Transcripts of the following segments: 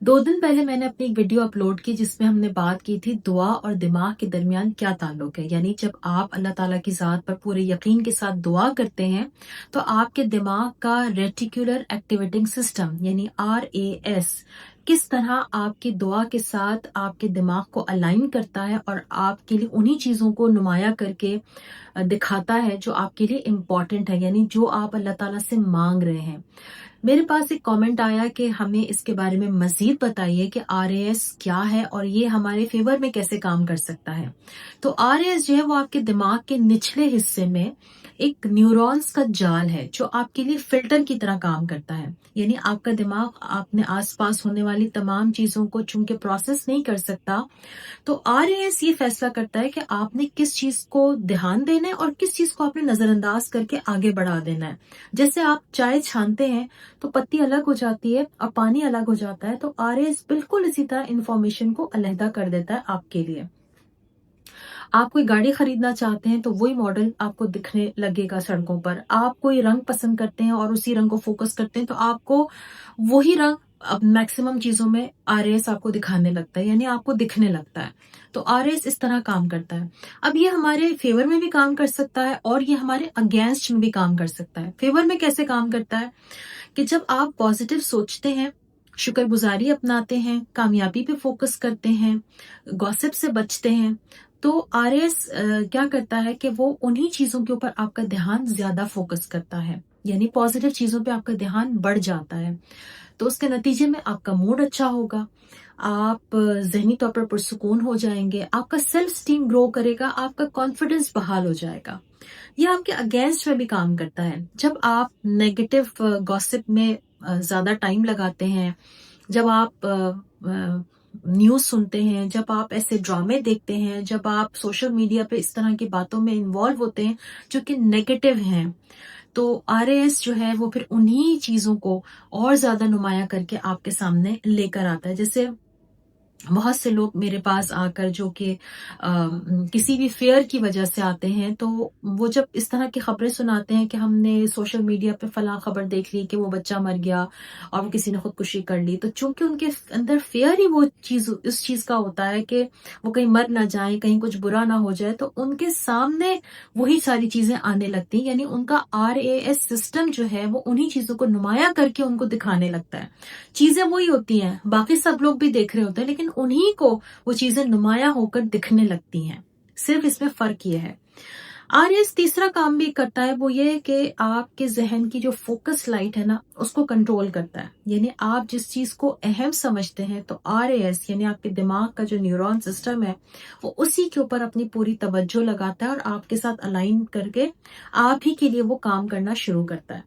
2 दिन पहले मैंने अपनी एक वीडियो अपलोड की जिसमें हमने बात की थी दुआ और दिमाग के दरमियान क्या ताल्लुक है। यानी जब आप अल्लाह ताला की ज़ात पर पूरे यकीन के साथ दुआ करते हैं तो आपके दिमाग का रेटिकुलर एक्टिवेटिंग सिस्टम यानी RAS किस तरह आपकी दुआ के साथ आपके दिमाग को अलाइन करता है और आपके लिए उन्हीं चीज़ों को नुमाया करके दिखाता है जो आपके लिए इम्पोर्टेंट है, यानी जो आप अल्लाह ताला से मांग रहे हैं। मेरे पास एक कमेंट आया कि हमें इसके बारे में मजीद बताइए कि RAS क्या है और ये हमारे फेवर में कैसे काम कर सकता है। तो RAS जो है वो आपके दिमाग के निचले हिस्से में एक न्यूरॉन्स का जाल है जो आपके लिए फिल्टर की तरह काम करता है। यानी आपका दिमाग अपने आसपास होने वाली तमाम चीजों को चूंकि प्रोसेस नहीं कर सकता, तो RAS ये फैसला करता है कि आपने किस चीज को ध्यान देना है और किस चीज को आपने नजरअंदाज करके आगे बढ़ा देना है। जैसे आप चाय छानते हैं तो पत्ती अलग हो जाती है और पानी अलग हो जाता है, तो RAS बिल्कुल इसी तरह इंफॉर्मेशन को अलहदा कर देता है आपके लिए। आप कोई गाड़ी खरीदना चाहते हैं तो वही मॉडल आपको दिखने लगेगा सड़कों पर। आप कोई रंग पसंद करते हैं और उसी रंग को फोकस करते हैं तो आपको वही रंग अब मैक्सिमम चीजों में RAS आपको दिखाने लगता है, यानी आपको दिखने लगता है। तो RAS इस तरह काम करता है। अब ये हमारे फेवर में भी काम कर सकता है और ये हमारे अगेंस्ट में भी काम कर सकता है। फेवर में कैसे काम करता है कि जब आप पॉजिटिव सोचते हैं, शुक्रगुजारी अपनाते हैं, कामयाबी पे फोकस करते हैं, गॉसिप से बचते हैं, तो RAS क्या करता है कि वो उन्हीं चीजों के ऊपर आपका ध्यान ज्यादा फोकस करता है, यानी पॉजिटिव चीजों पे आपका ध्यान बढ़ जाता है। तो उसके नतीजे में आपका मूड अच्छा होगा, आप जहनी तौर पर पुरसुकून हो जाएंगे, आपका सेल्फ स्टीम ग्रो करेगा, आपका कॉन्फिडेंस बहाल हो जाएगा। ये आपके अगेंस्ट में भी काम करता है। जब आप नेगेटिव गॉसिप में ज्यादा टाइम लगाते हैं, जब आप न्यूज सुनते हैं, जब आप ऐसे ड्रामे देखते हैं, जब आप सोशल मीडिया पे इस तरह की बातों में इन्वॉल्व होते हैं जो कि नेगेटिव हैं, तो RAS जो है वो फिर उन्हीं चीजों को और ज्यादा नुमाया करके आपके सामने लेकर आता है। जैसे बहुत से लोग मेरे पास आकर जो कि किसी भी फेयर की वजह से आते हैं, तो वो जब इस तरह की खबरें सुनाते हैं कि हमने सोशल मीडिया पे फला खबर देख ली कि वो बच्चा मर गया और वो किसी ने खुदकुशी कर ली, तो चूंकि उनके अंदर फेयर ही वो चीज इस चीज का होता है कि वो कहीं मर ना जाए, कहीं कुछ बुरा ना हो जाए, तो उनके सामने वही सारी चीजें आने लगती हैं। यानी उनका RAS सिस्टम जो है वो उन्हीं चीजों को नुमाया करके उनको दिखाने लगता है। चीजें वही होती हैं, बाकी सब लोग भी देख रहे होते हैं, लेकिन उन्हीं को वो चीजें नुमाया होकर दिखने लगती हैं। सिर्फ इसमें फर्क ये है। RAS तीसरा काम भी करता है, वो ये कि आपके जहन की जो फोकस लाइट है ना, उसको कंट्रोल करता है। यानी आप जिस चीज को अहम समझते हैं तो RAS यानी आपके दिमाग का जो न्यूरॉन सिस्टम है वो उसी के ऊपर अपनी पूरी तवज्जो लगाता है और आपके साथ अलाइन करके आप ही के लिए वो काम करना शुरू करता है।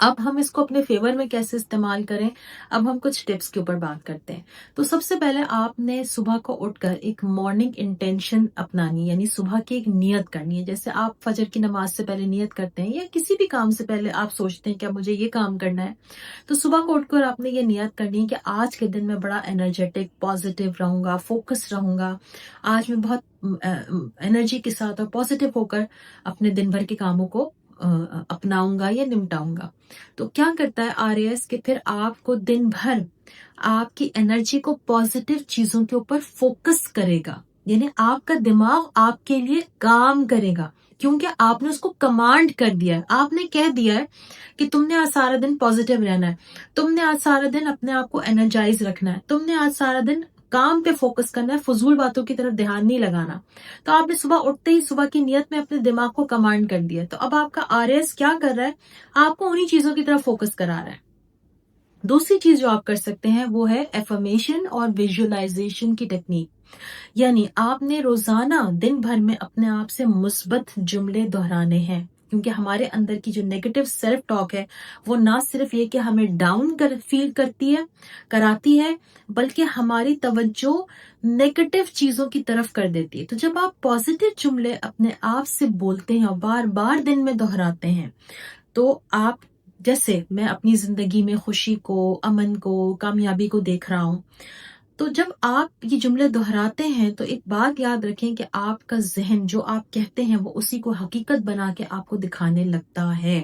अब हम इसको अपने फेवर में कैसे इस्तेमाल करें, अब हम कुछ टिप्स के ऊपर बात करते हैं। तो सबसे पहले आपने सुबह को उठकर एक मॉर्निंग इंटेंशन अपनानी, यानी सुबह की एक नियत करनी है। जैसे आप फजर की नमाज से पहले नियत करते हैं या किसी भी काम से पहले आप सोचते हैं कि अब मुझे ये काम करना है, तो सुबह को उठकर आपने ये नियत करनी है कि आज के दिन मैं बड़ा एनर्जेटिक पॉजिटिव रहूंगा, फोकस रहूंगा। आज मैं बहुत एनर्जी के साथ और पॉजिटिव होकर अपने दिन भर के कामों को अपनाऊंगा या निपटाऊंगा। तो क्या करता है RAS कि फिर आपको दिन भर आपकी एनर्जी को पॉजिटिव चीजों के ऊपर फोकस करेगा, यानी आपका दिमाग आपके लिए काम करेगा क्योंकि आपने उसको कमांड कर दिया है। आपने कह दिया है कि तुमने आज सारा दिन पॉजिटिव रहना है, तुमने आज सारा दिन अपने आप को एनर्जाइज रखना है, तुमने आज सारा दिन काम पे फोकस करना है, फजूल बातों की तरफ ध्यान नहीं लगाना। तो आपने सुबह उठते ही सुबह की नियत में अपने दिमाग को कमांड कर दिया, तो अब आपका RAS क्या कर रहा है, आपको उन्हीं चीजों की तरफ फोकस करा रहा है। दूसरी चीज जो आप कर सकते हैं वो है एफर्मेशन और विजुअलाइजेशन की टेक्निक। यानी आपने रोजाना दिन भर में अपने आप से मुस्बत जुमले दोहराने हैं, क्योंकि हमारे अंदर की जो नेगेटिव सेल्फ टॉक है वो ना सिर्फ ये कि हमें फील कराती है, बल्कि हमारी तवज्जो नेगेटिव चीजों की तरफ कर देती है। तो जब आप पॉजिटिव जुमले अपने आप से बोलते हैं और बार बार दिन में दोहराते हैं, तो आप, जैसे मैं अपनी जिंदगी में खुशी को, अमन को, कामयाबी को देख रहा हूं, तो जब आप ये जुमले दोहराते हैं तो एक बात याद रखें कि आपका जहन जो आप कहते हैं वो उसी को हकीकत बना के आपको दिखाने लगता है।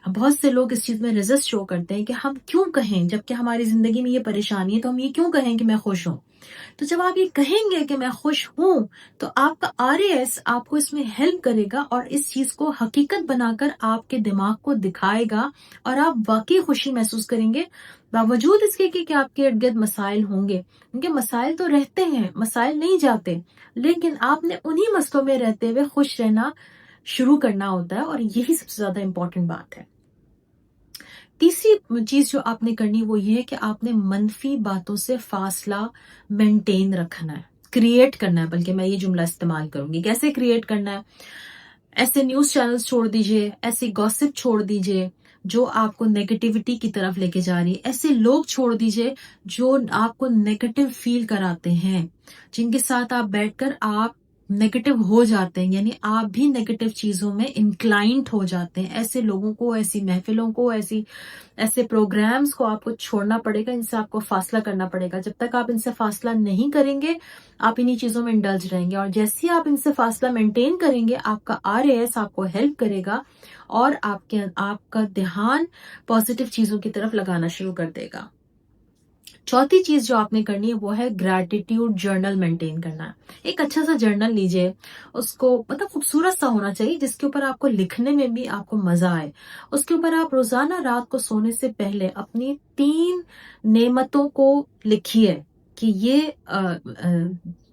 بہت سے لوگ اس چیز میں ریزسٹ شو کرتے ہیں کہ ہم کیوں کہیں، جبکہ ہماری زندگی میں یہ پریشانی ہے تو ہم یہ کیوں کہیں کہ میں خوش ہوں. تو جب آپ یہ کہیں گے کہ میں خوش ہوں تو آپ کا RAS آپ کو اس میں ہیلپ کرے گا اور اس چیز کو حقیقت بنا کر آپ کے دماغ کو دکھائے گا اور آپ واقعی خوشی محسوس کریں گے، باوجود اس کے کہ آپ کے ارد گرد مسائل ہوں گے. کیونکہ مسائل تو رہتے ہیں، مسائل نہیں جاتے، لیکن آپ نے انہی مسئلوں میں رہتے ہوئے خوش رہنا شروع کرنا ہوتا ہے، اور یہی سب سے زیادہ امپورٹنٹ بات ہے. تیسری چیز جو آپ نے کرنی وہ یہ ہے کہ آپ نے منفی باتوں سے فاصلہ مینٹین رکھنا ہے، کریٹ کرنا ہے، بلکہ میں یہ جملہ استعمال کروں گی. کیسے کریٹ کرنا ہے؟ ایسے نیوز چینلز چھوڑ دیجئے، ایسی گوسپ چھوڑ دیجئے جو آپ کو نیگیٹیوٹی کی طرف لے کے جا رہی ہے، ایسے لوگ چھوڑ دیجئے جو آپ کو نیگیٹو فیل کراتے ہیں، جن کے ساتھ آپ بیٹھ کر آپ نیگیٹو ہو جاتے ہیں، یعنی آپ بھی نیگیٹو چیزوں میں انکلائنڈ ہو جاتے ہیں. ایسے لوگوں کو، ایسی محفلوں کو، ایسے پروگرامز کو آپ کو چھوڑنا پڑے گا، ان سے آپ کو فاصلہ کرنا پڑے گا. جب تک آپ ان سے فاصلہ نہیں کریں گے آپ انہی چیزوں میں انڈلج رہیں گے، اور جیسے آپ ان سے فاصلہ مینٹین کریں گے آپ کا RAS آپ کو ہیلپ کرے گا اور آپ کا دھیان پازیٹیو چیزوں کی طرف لگانا شروع کر دے گا. چوتھی چیز جو آپ نے کرنی ہے وہ ہے گریٹیٹیوڈ جرنل مینٹین کرنا ہے. ایک اچھا سا جرنل لیجئے، اس کو خوبصورت سا ہونا چاہیے جس کے اوپر آپ کو لکھنے میں بھی آپ کو مزہ آئے. اس کے اوپر آپ روزانہ رات کو سونے سے پہلے اپنی 3 نعمتوں کو لکھیے کہ یہ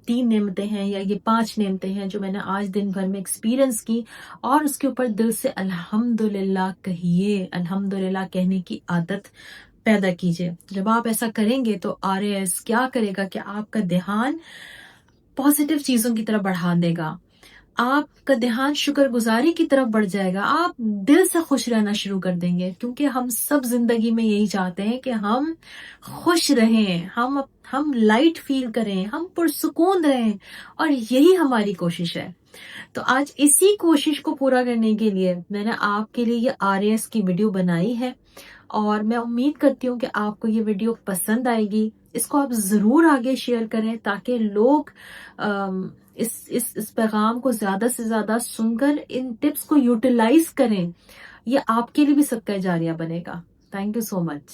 3 نعمتیں ہیں یا یہ 5 نعمتیں ہیں جو میں نے آج دن بھر میں ایکسپیرینس کی، اور اس کے اوپر دل سے الحمدللہ کہیے. الحمدللہ کہنے کی عادت پیدا کیجئے. جب آپ ایسا کریں گے تو RAS کیا کرے گا کہ آپ کا دھیان پازیٹیو چیزوں کی طرف بڑھا دے گا، آپ کا دھیان شکر گزاری کی طرف بڑھ جائے گا، آپ دل سے خوش رہنا شروع کر دیں گے. کیونکہ ہم سب زندگی میں یہی چاہتے ہیں کہ ہم خوش رہیں، ہم لائٹ فیل کریں، ہم پرسکون رہیں، اور یہی ہماری کوشش ہے. تو آج اسی کوشش کو پورا کرنے کے لیے میں نے آپ کے لیے یہ RAS کی ویڈیو بنائی ہے، اور میں امید کرتی ہوں کہ آپ کو یہ ویڈیو پسند آئے گی. اس کو آپ ضرور آگے شیئر کریں تاکہ لوگ اس پیغام کو زیادہ سے زیادہ سن کر ان ٹپس کو یوٹیلائز کریں. یہ آپ کے لیے بھی صدقہ جاریہ بنے گا. Thank you so much.